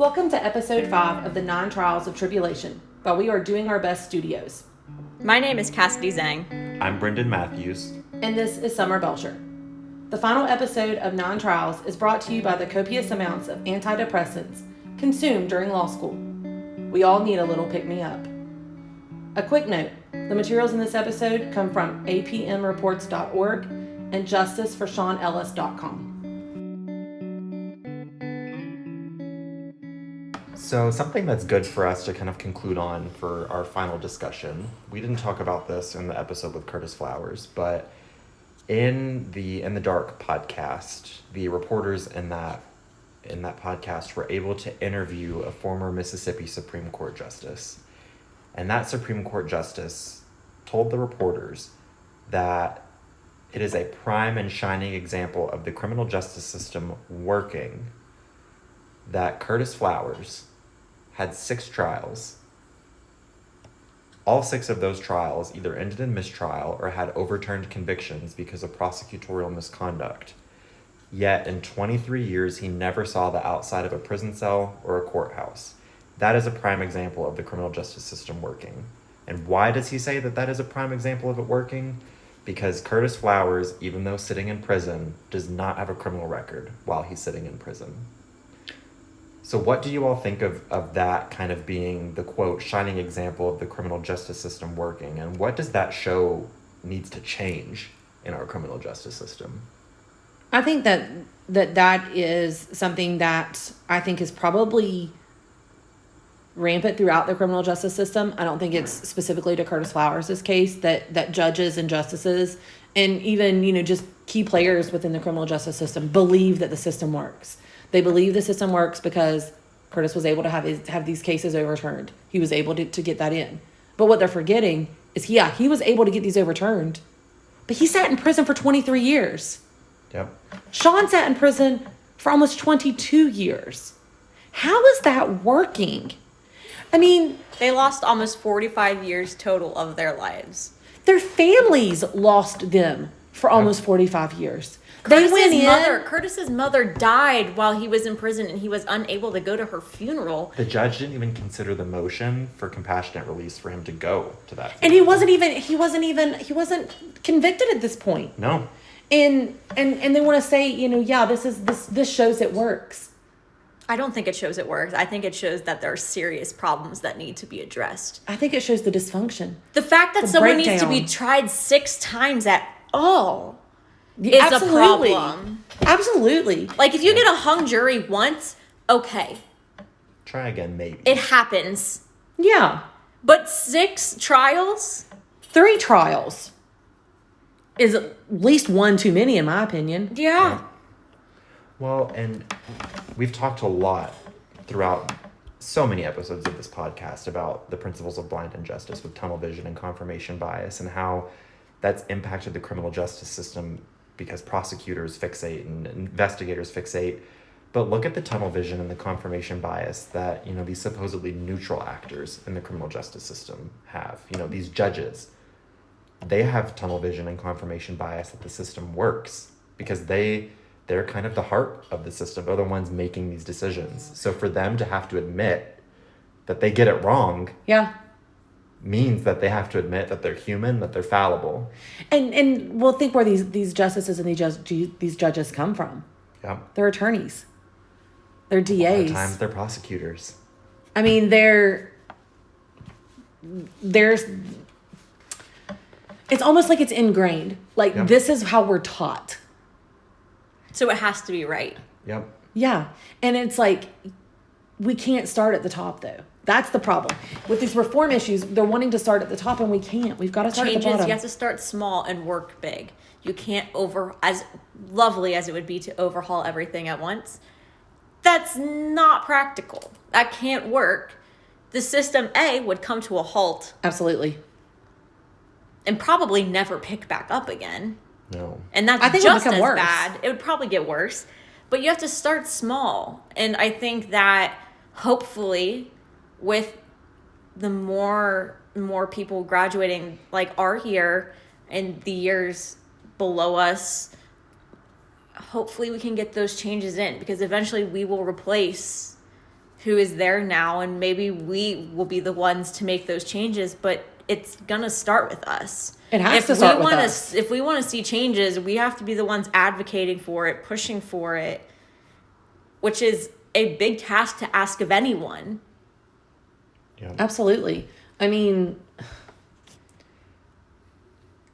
Welcome to episode 5 of the Nine Trials of Tribulation by We Are Doing Our Best Studios. My name is Cassidy Zhang. I'm Brendan Matthews. And this is Summer Belcher. The final episode of Nine Trials is brought to you by the copious amounts of antidepressants consumed during law school. We all need a little pick-me-up. A quick note, the materials in this episode come from apmreports.org and justiceforshawnellis.com. So something that's good for us to kind of conclude on for our final discussion. We didn't talk about this in the episode with Curtis Flowers, but in the Dark podcast, the reporters in that podcast were able to interview a former Mississippi Supreme Court justice. And that Supreme Court justice told the reporters that it is a prime and shining example of the criminal justice system working that Curtis Flowers had 6 trials. All 6 of those trials either ended in mistrial or had overturned convictions because of prosecutorial misconduct. Yet in 23 years, he never saw the outside of a prison cell or a courthouse. That is a prime example of the criminal justice system working. And why does he say that that is a prime example of it working? Because Curtis Flowers, even though sitting in prison, does not have a criminal record while he's sitting in prison. So what do you all think of that kind of being the, quote, shining example of the criminal justice system working? And what does that show needs to change in our criminal justice system? I think that is something that I think is probably rampant throughout the criminal justice system. I don't think it's specifically to Curtis Flowers' case that judges and justices and even, just key players within the criminal justice system believe that the system works. They believe the system works because Curtis was able to have these cases overturned. He was able to get that in. But what they're forgetting is, he was able to get these overturned, but he sat in prison for 23 years. Yep. Sean sat in prison for almost 22 years. How is that working? I mean, They lost almost 45 years total of their lives. their families lost them for almost 45 years. Curtis's mother died while he was in prison, and he was unable to go to her funeral. The judge didn't even consider the motion for compassionate release for him to go to that funeral. And he wasn't convicted at this point. No. And they want to say, this shows it works. I don't think it shows it works. I think it shows that there are serious problems that need to be addressed. I think it shows the dysfunction. The fact that someone needs to be tried 6 times at all is a problem. Absolutely. Like, if you get a hung jury once, okay. Try again, maybe. It happens. Yeah. But 6 trials? 3 trials is at least one too many, in my opinion. Yeah. Well, and we've talked a lot throughout so many episodes of this podcast about the principles of blind injustice with tunnel vision and confirmation bias and how that's impacted the criminal justice system because prosecutors fixate and investigators fixate. But look at the tunnel vision and the confirmation bias that, these supposedly neutral actors in the criminal justice system have. These judges, they have tunnel vision and confirmation bias that the system works because they're kind of the heart of the system. They're the ones making these decisions. So for them to have to admit that they get it wrong, means that they have to admit that they're human, that they're fallible. And we'll think where these justices and these judges come from. Yeah. They're attorneys. They're DAs. A lot of times they're prosecutors. I mean, it's almost like it's ingrained. Like, This is how we're taught. So it has to be right. Yep. Yeah. And it's like, we can't start at the top, though. That's the problem. With these reform issues, they're wanting to start at the top, and we can't. We've got to start at the bottom. You have to start small and work big. You can't as lovely as it would be to overhaul everything at once. That's not practical. That can't work. The system, would come to a halt. Absolutely. And probably never pick back up again. No. And that's I think just it would as become worse. bad. It would probably get worse. But you have to start small. And I think that hopefully with the more people graduating like our year and the years below us, hopefully we can get those changes in, because eventually we will replace who is there now, and maybe we will be the ones to make those changes, but it's gonna start with us. It has to start with us. If we want to see changes, we have to be the ones advocating for it, pushing for it, which is a big task to ask of anyone. Yeah. Absolutely. I mean,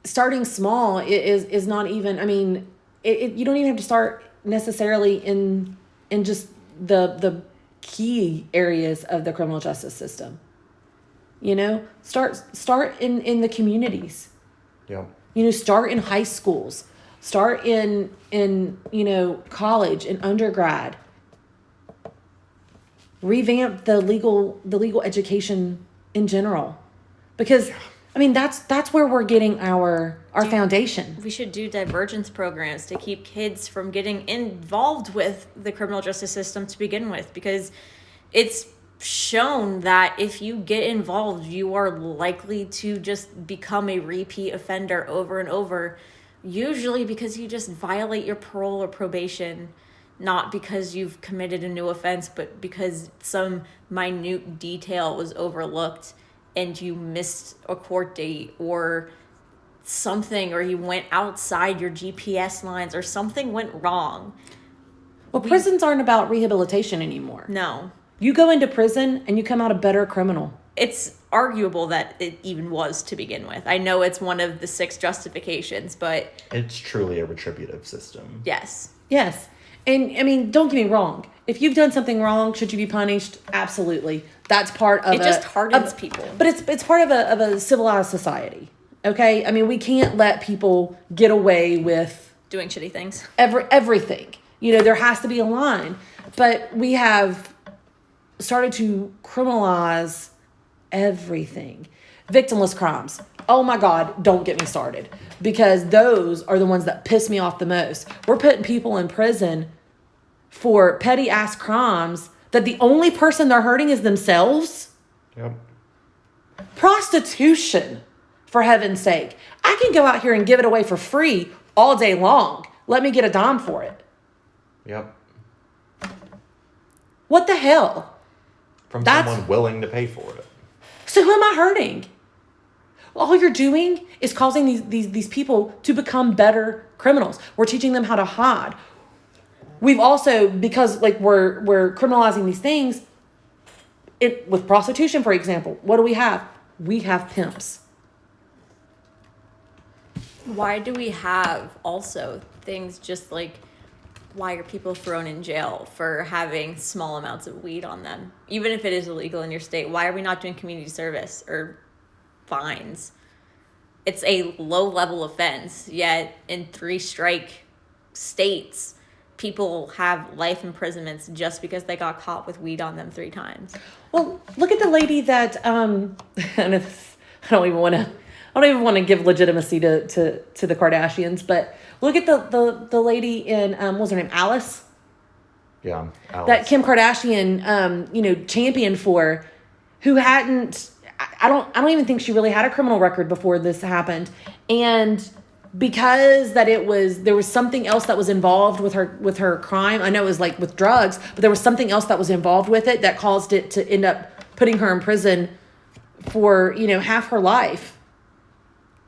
starting small is not even, I mean, you don't even have to start necessarily in just the key areas of the criminal justice system. You know, start in the communities. Yeah. You know, start in high schools, start in you know, college and undergrad. Revamp the legal education in general, because I mean that's where we're getting our foundation. We should do divergence programs to keep kids from getting involved with the criminal justice system to begin with, because it's shown that if you get involved, you are likely to just become a repeat offender over and over, usually because you just violate your parole or probation, not because you've committed a new offense, but because some minute detail was overlooked and you missed a court date or something, or you went outside your GPS lines or something went wrong. Well, prisons aren't about rehabilitation anymore. No. You go into prison and you come out a better criminal. It's arguable that it even was to begin with. I know it's one of the 6 justifications, but It's truly a retributive system. yes. Yes. And I mean, don't get me wrong. If you've done something wrong, should you be punished? Absolutely. That's part of It just hardens people. But it's part of a civilized society. Okay? I mean, we can't let people get away with Doing shitty things. everything. You know, there has to be a line. But we have started to criminalize everything. Victimless crimes. Oh my God, don't get me started. Because those are the ones that piss me off the most. We're putting people in prison for petty ass crimes that the only person they're hurting is themselves. Yep. Prostitution, for heaven's sake. I can go out here and give it away for free all day long. Let me get a dime for it. Yep. What the hell? From That's- someone willing to pay for it. So who am I hurting? All you're doing is causing these people to become better criminals. We're teaching them how to hide. We've also, because like we're criminalizing these things, with prostitution, for example, what do we have? We have pimps. Why do we have also things just like, why are people thrown in jail for having small amounts of weed on them? Even if it is illegal in your state, why are we not doing community service or fines? It's a low-level offense, yet in 3-strike states, people have life imprisonments just because they got caught with weed on them 3 times. Well, look at the lady that and I don't even want to give legitimacy to the Kardashians, but look at the lady in what was her name, Alice? Yeah. Alice. That Kim Kardashian championed for, who hadn't. I don't even think she really had a criminal record before this happened, and because there was something else that was involved with her crime. I know it was like with drugs, but there was something else that was involved with it that caused it to end up putting her in prison for half her life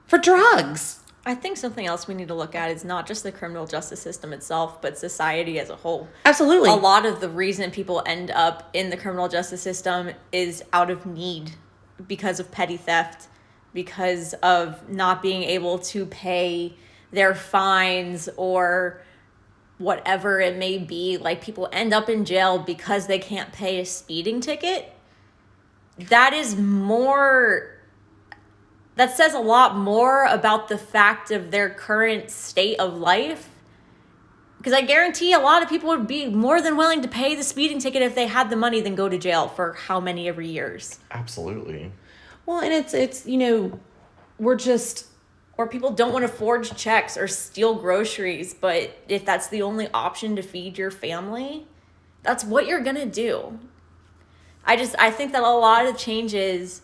for drugs. I think something else we need to look at is not just the criminal justice system itself, but society as a whole. Absolutely. A lot of the reason people end up in the criminal justice system is out of need, because of petty theft, because of not being able to pay their fines or whatever it may be. Like, people end up in jail because they can't pay a speeding ticket. That says a lot more about the fact of their current state of life. Because I guarantee a lot of people would be more than willing to pay the speeding ticket if they had the money than go to jail for how many every years. Absolutely. Well, and it's we're just... Or people don't want to forge checks or steal groceries, but if that's the only option to feed your family, that's what you're going to do. I think that a lot of changes,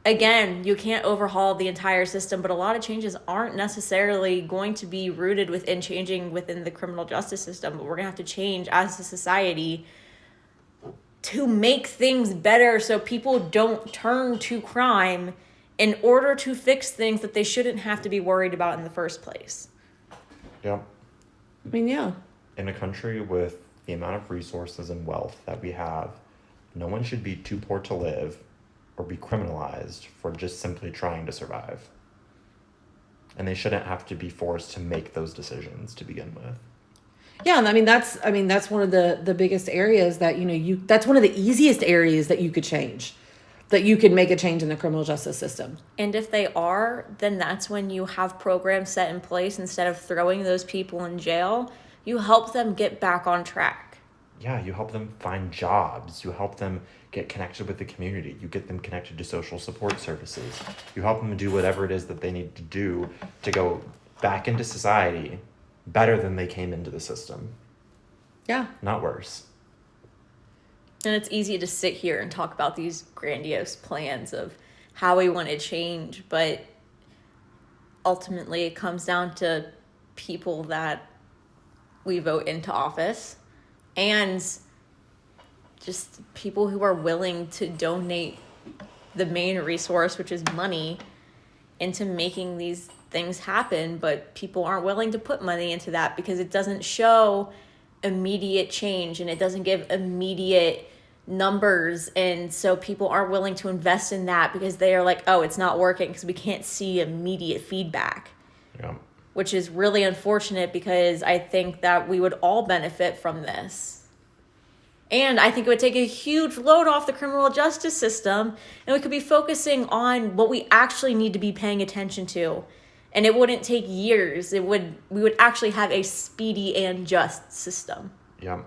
again, you can't overhaul the entire system, but a lot of changes aren't necessarily going to be rooted within changing within the criminal justice system, but we're going to have to change as a society to make things better so people don't turn to crime in order to fix things that they shouldn't have to be worried about in the first place. Yep. I mean, yeah. In a country with the amount of resources and wealth that we have, no one should be too poor to live or be criminalized for just simply trying to survive. And they shouldn't have to be forced to make those decisions to begin with. Yeah, and that's one of the biggest areas that, that's one of the easiest areas that you could change, that you could make a change in the criminal justice system. And if they are, then that's when you have programs set in place. Instead of throwing those people in jail, you help them get back on track. Yeah, you help them find jobs. You help them get connected with the community. You get them connected to social support services. You help them do whatever it is that they need to do to go back into society better than they came into the system. Yeah. Not worse. And it's easy to sit here and talk about these grandiose plans of how we want to change, but ultimately it comes down to people that we vote into office and just people who are willing to donate the main resource, which is money, into making these things happen. But people aren't willing to put money into that because it doesn't show immediate change and it doesn't give immediate numbers. And so people aren't willing to invest in that because they are like, oh, it's not working because we can't see immediate feedback. Yeah. Which is really unfortunate because I think that we would all benefit from this. And I think it would take a huge load off the criminal justice system, and we could be focusing on what we actually need to be paying attention to. And it wouldn't take years. We would actually have a speedy and just system. Yeah.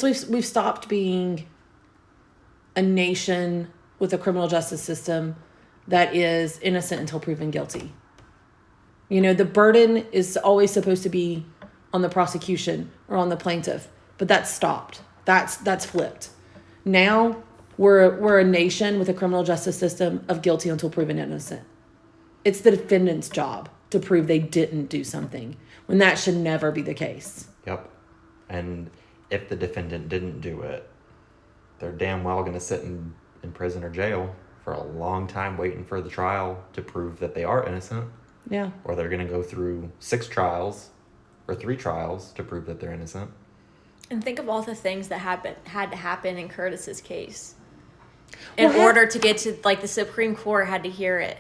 We've stopped being a nation with a criminal justice system that is innocent until proven guilty. The burden is always supposed to be on the prosecution or on the plaintiff, but that's stopped. That's flipped. Now we're a nation with a criminal justice system of guilty until proven innocent. It's the defendant's job to prove they didn't do something, when that should never be the case. Yep. And if the defendant didn't do it, they're damn well going to sit in prison or jail for a long time waiting for the trial to prove that they are innocent. Yeah. Or they're going to go through 6 trials or 3 trials to prove that they're innocent. And think of all the things that had to happen in Curtis's case. In order to get to, the Supreme Court had to hear it.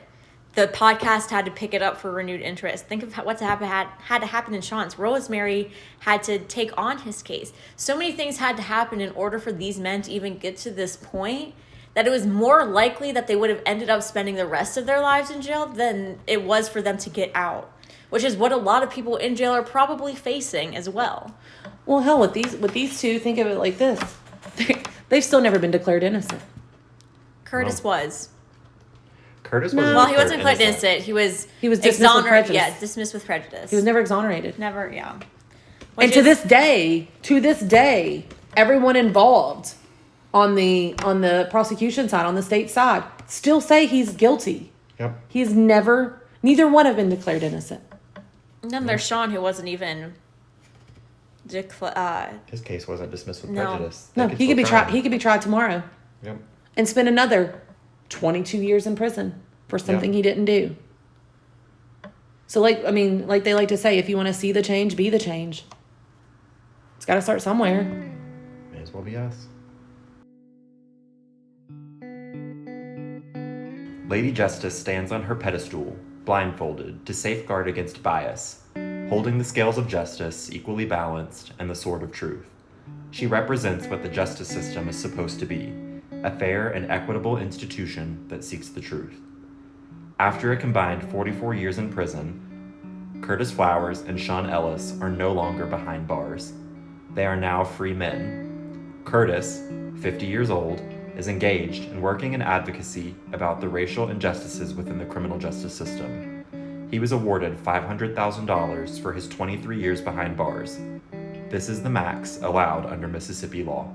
The podcast had to pick it up for renewed interest. Think of what's had to happen in Sean's. Rosemary had to take on his case. So many things had to happen in order for these men to even get to this point that it was more likely that they would have ended up spending the rest of their lives in jail than it was for them to get out, which is what a lot of people in jail are probably facing as well. Well, hell, with these two, think of it like this. They've still never been declared innocent. Curtis was. Curtis was Well, he wasn't declared innocent. He was dismissed with prejudice. Yeah, dismissed with prejudice. He was never exonerated. Never, yeah. And to this day, everyone involved on the prosecution side, on the state side, still say he's guilty. Yep. Neither one have been declared innocent. And then there's Sean, who wasn't even his case wasn't dismissed with prejudice. No, he could be tried. He could be tried tomorrow. Yep. And spend another 22 years in prison for something he didn't do. So, like they like to say, if you want to see the change, be the change. It's got to start somewhere. May as well be us. Lady Justice stands on her pedestal, blindfolded, to safeguard against bias, holding the scales of justice equally balanced and the sword of truth. She represents what the justice system is supposed to be, a fair and equitable institution that seeks the truth. After a combined 44 years in prison, Curtis Flowers and Sean Ellis are no longer behind bars. They are now free men. Curtis, 50 years old, is engaged in working in advocacy about the racial injustices within the criminal justice system. He was awarded $500,000 for his 23 years behind bars. This is the max allowed under Mississippi law.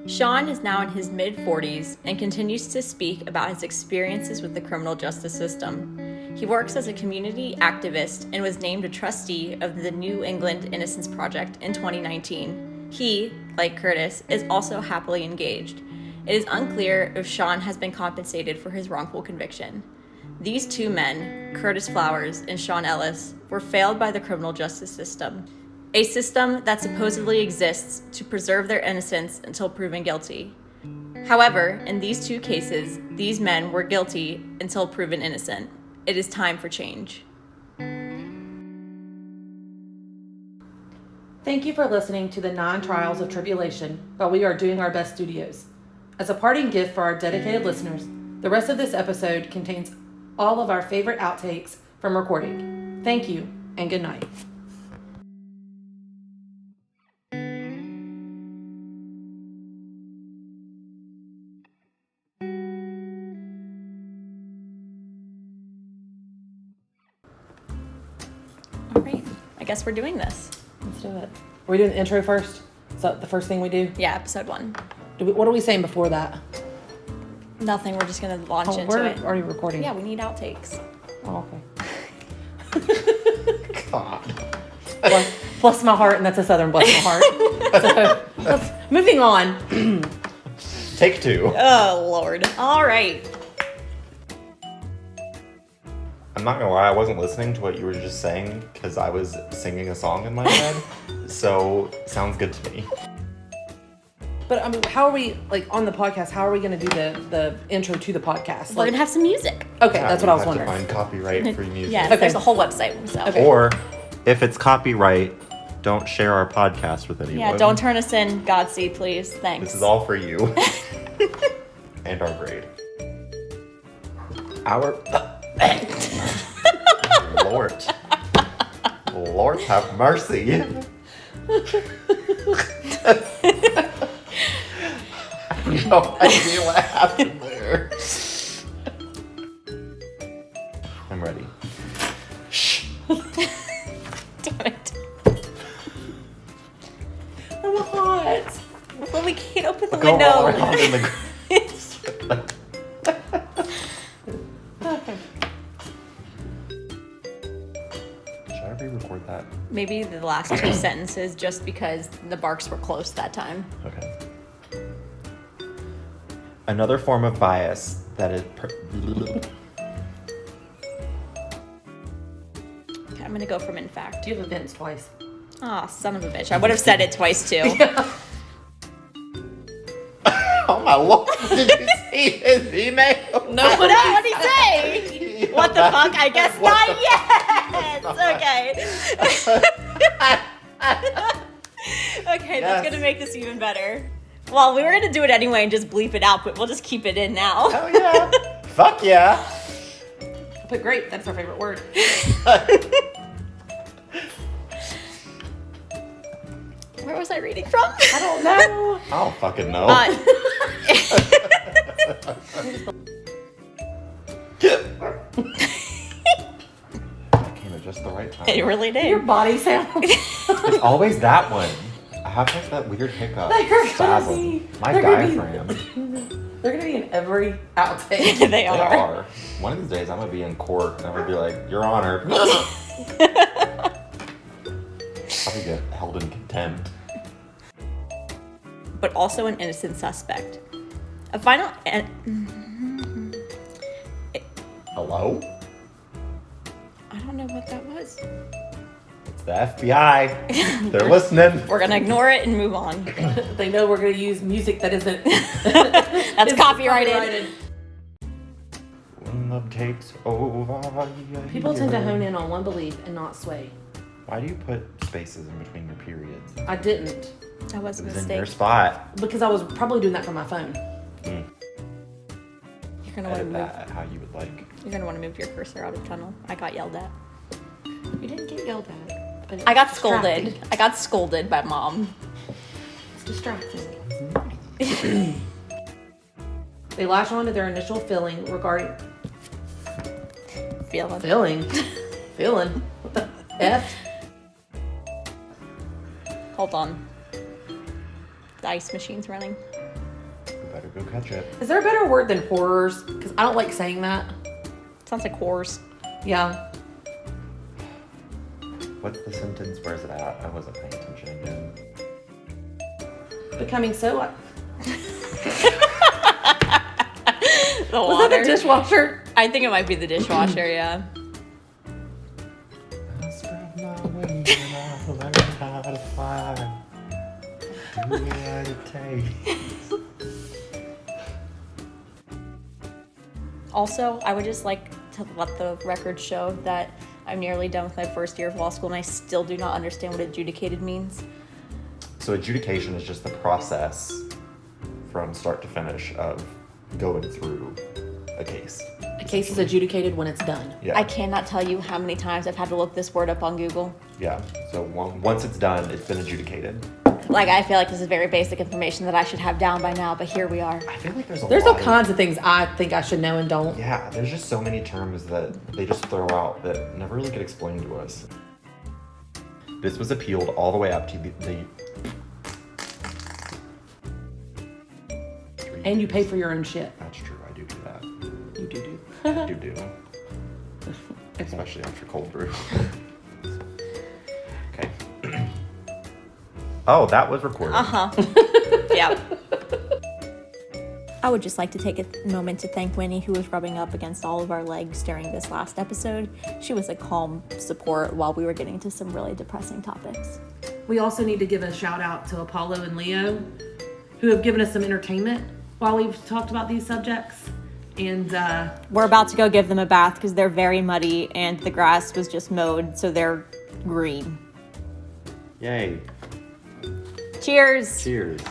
Sean is now in his mid-40s and continues to speak about his experiences with the criminal justice system. He works as a community activist and was named a trustee of the New England Innocence Project in 2019. He, like Curtis, is also happily engaged. It is unclear if Sean has been compensated for his wrongful conviction. These two men, Curtis Flowers and Sean Ellis, were failed by the criminal justice system, a system that supposedly exists to preserve their innocence until proven guilty. However, in these two cases, these men were guilty until proven innocent. It is time for change. Thank you for listening to the Nine Trials of Tribulation by We Are Doing Our Best Studios. As a parting gift for our dedicated listeners, the rest of this episode contains all of our favorite outtakes from recording. Thank you, and good night. All right, I guess we're doing this. Let's do it. Are we doing the intro first? Is that the first thing we do? Yeah, episode 1. What are we saying before that? Nothing, we're just gonna launch into we're it. already recording. Yeah, we need outtakes. Oh, okay. God. Bless my heart, and that's a Southern bless my heart. So, moving on. Take 2. Oh, Lord. All right. I'm not gonna lie, I wasn't listening to what you were just saying because I was singing a song in my head. So, sounds good to me. But I mean, how are we, like, on the podcast, how are we going to do the intro to the podcast? We're Like, gonna have some music. okay, Yeah, that's we what I was have wondering. to find copyright-free music. Yeah, Okay. there's a whole website. So. Okay. Or, if it's copyright, don't share our podcast with anyone. Yeah, don't turn us in, Godspeed, please. Thanks. This is all for you. And our grade. Our... Lord have mercy. I have no idea what happened there. I'm ready. Shh. Damn it. I'm hot. Well, we can't open the Go window. all around in the Okay. Should I re-record that? Maybe the last 2 sentences, just because the barks were close that time. Okay. Another form of bias that is... Okay, I'm gonna go from in fact. You have events twice. Ah, son of a bitch. I would have said it twice too. Oh my lord, did you see his email? No, What did he say? What the fuck? I guess not yet. Okay. Okay, that's Yes. gonna make this even better. Well, we were gonna do it anyway and just bleep it out, but we'll just keep it in now. Hell yeah. Fuck yeah. But great, that's our favorite word. Where was I reading from? I don't know. I don't fucking know. That came at just the right time. It really Your did. body sounds. It's always that one. I have like that weird hiccup. They're gonna Spasm. be- My they're gonna be- diaphragm. They're going to be in every outtake. They They are. are. One of these days I'm gonna be in court and I'm gonna be like, Your Honor. Probably get held in contempt. But also an innocent suspect. A final. Hello? I don't know what that was. It's the FBI. They're listening. We're gonna ignore it and move on. They know we're going to use music that isn't. That's isn't copyrighted. When love takes over. People tend to hone in on one belief and not sway. Why do you put spaces in between your periods? I didn't, That was It a was in your mistake. spot. because I was probably doing that from my phone. You're gonna want to Edit move. that how you would like. You're gonna want to move your cursor out of tunnel. I got yelled at. You didn't get yelled at. But I got it's scolded. distracting. I got scolded by mom. It's distracting. They latch on to their initial feeling regarding Feeling. feeling. What the F? Hold on. The ice machine's running. You better go catch it. Is there a better word than horrors? Because I don't like saying that. Sounds like whores. Yeah. What's the sentence? Where's it at? I wasn't paying attention again. becoming so. The Was water. that the dishwasher? I think it might be the dishwasher, yeah. I spread my wings and I learned how to fly. Do what it takes. Also, I would just like to let the record show that I'm nearly done with my first year of law school and I still do not understand what adjudicated means. So adjudication is just the process from start to finish of going through a case. A case is adjudicated when it's done. Yeah. I cannot tell you how many times I've had to look this word up on Google. Yeah. So once it's done, it's been adjudicated. Like, I feel like this is very basic information that I should have down by now, but here we are. I feel like there's There's all lot kinds of things I think I should know and don't. Yeah, there's just so many terms that they just throw out that never really get explained to us. This was appealed all the way up to the And you pay for your own shit. That's true. I do that. You do. I do. Okay. Especially after cold brew. Okay. Oh, that was recorded. Yeah. I would just like to take a moment to thank Winnie, who was rubbing up against all of our legs during this last episode. She was a calm support while we were getting to some really depressing topics. We also need to give a shout out to Apollo and Leo, who have given us some entertainment while we've talked about these subjects. And We're about to go give them a bath because they're very muddy and the grass was just mowed, so they're green. Yay. Cheers! Cheers.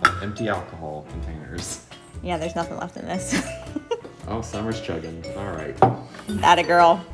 With empty alcohol containers. Yeah, there's nothing left in this. Oh, Summer's chugging. All right. Atta girl.